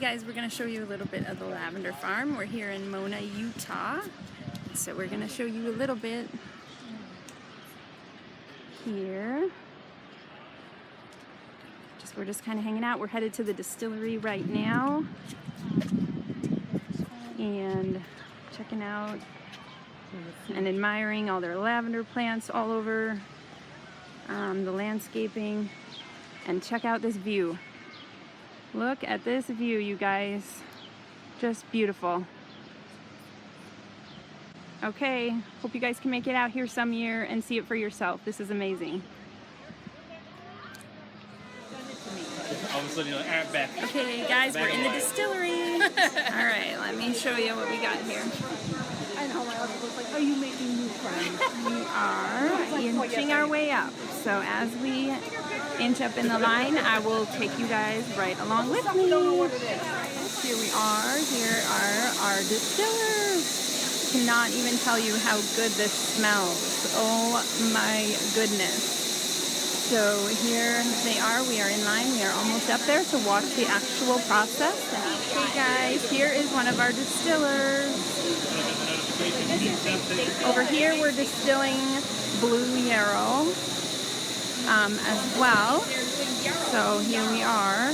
guys, we're going to show you a little bit of the lavender farm. We're here in Mona, Utah. So we're going to show you a little bit here. We're just kind of hanging out. We're headed to the distillery right now and checking out and admiring all their lavender plants all over the landscaping. And check out this view. Look at this view, you guys. Just beautiful. Okay, hope you guys can make it out here some year and see it for yourself. This is amazing. All of a sudden you're like, alright, back. Okay, guys, we're in the distillery. Alright, let me show you what we got here. I know, my husband was like, are you making new friends? We are inching our way up. So as we inch up in the line, I will take you guys right along with me. Here we are. Here are our distillers. Cannot even tell you how good this smells. Oh my goodness. So here they are. We are in line. We are almost up there to watch the actual process. Okay guys, here is one of our distillers. Over here we're distilling Blue Yarrow as well. So here we are.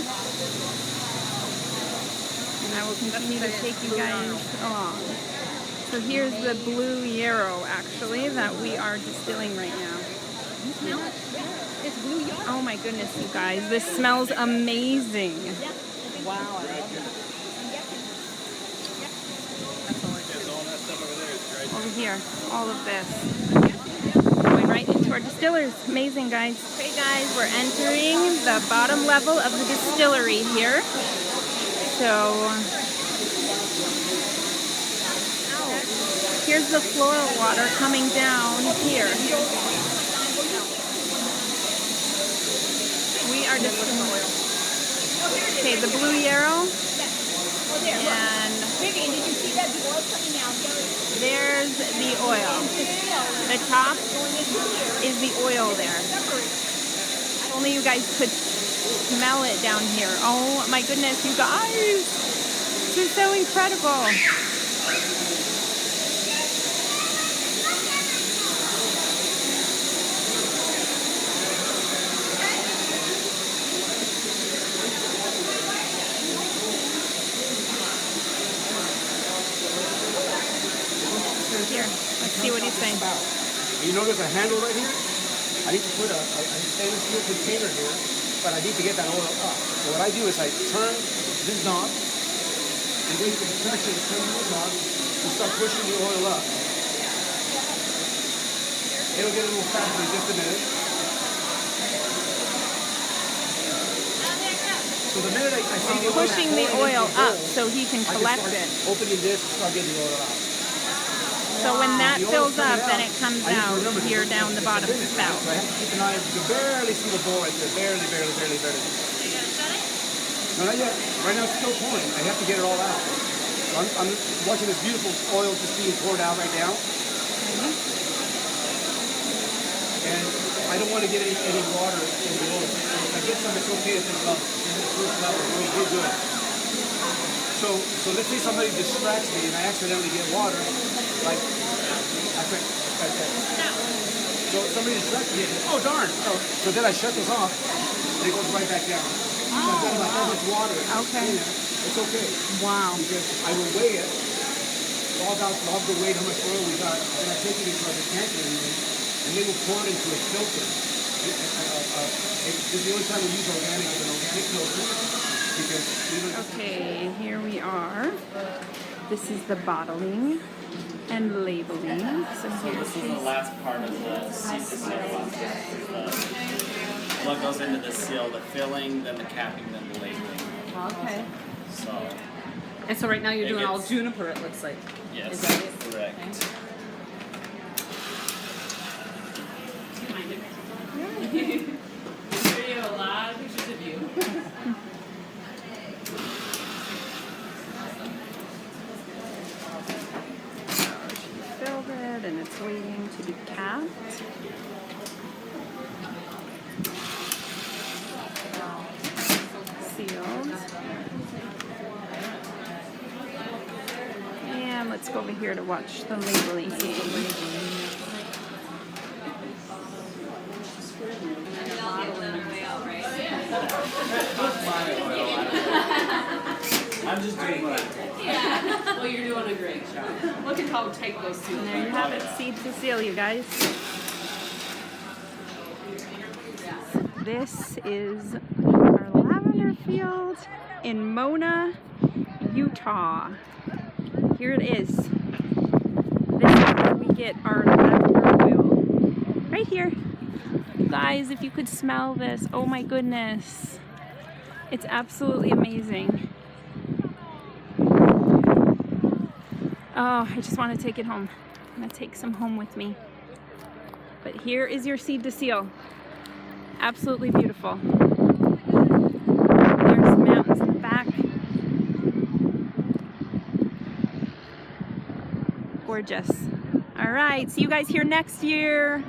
And I will continue to take you guys along. So here's the Blue Yarrow actually that we are distilling right now. Oh my goodness, you guys, this smells amazing. Wow. Over here, all of this. Going right into our distillers. Amazing, guys. Okay, guys, we're entering the bottom level of the distillery here. So, here's the floral water coming down here. We are distilling oil. Okay, the Blue Yarrow. And there's the oil. The top is the oil there. Only you guys could smell it down here. Oh my goodness, you guys. This is so incredible. Here, let's see what he's saying. You notice a handle right here? I need to put a stainless steel container here, but I need to get that oil up. So what I do is I turn this knob, and then you can press it, turn this knob, and start pushing the oil up. It'll get a little faster in just a minute. So the minute I see the oil pushing the oil up so he can collect it. Opening this, start getting the oil out. So when that fills up, then it comes out here down the bottom spout. So I have to keep an eye. You can barely see the bowl right there. Barely. No, not yet. Right now it's still pouring. I have to get it all out. So I'm watching this beautiful oil just being poured out right now. And I don't want to get any water in the oil. If I get some, it's okay at this level. This level is really good. So let's say somebody distracts me and I accidentally get water, like so somebody distracts me, oh darn! So then I shut this off and it goes right back down. So I've got like so much water in it. It's okay. Wow. Because I will weigh it, log the weight, how much oil we got, and I take it into a decanter and they will pour it into a filter. This is the only time we use organic, it's an organic filter. Okay, here we are. This is the bottling and labeling. So This is the last part of the seal. What goes into the seal, the filling, then the capping, then the labeling. Okay. So, And so right now you're doing all juniper, it looks like. yes, Is that it? correct. Show you a lot of pictures of you. filled it and it's waiting to be capped. Sealed. let's go over here to watch the labeling. I'm just doing that. Yeah. Well, you're doing a great job. Look at how tight those two And there you have it, seed to seal, you guys. This is our lavender field in Mona, Utah. Here it is. This is where we get our lavender oil. Right here. You guys, if you could smell this, oh my goodness. It's absolutely amazing. Oh, I just want to take it home. I'm going to take some home with me. But here is your seed to seal. Absolutely beautiful. There's the mountains in the back. Gorgeous. All right, see you guys here next year.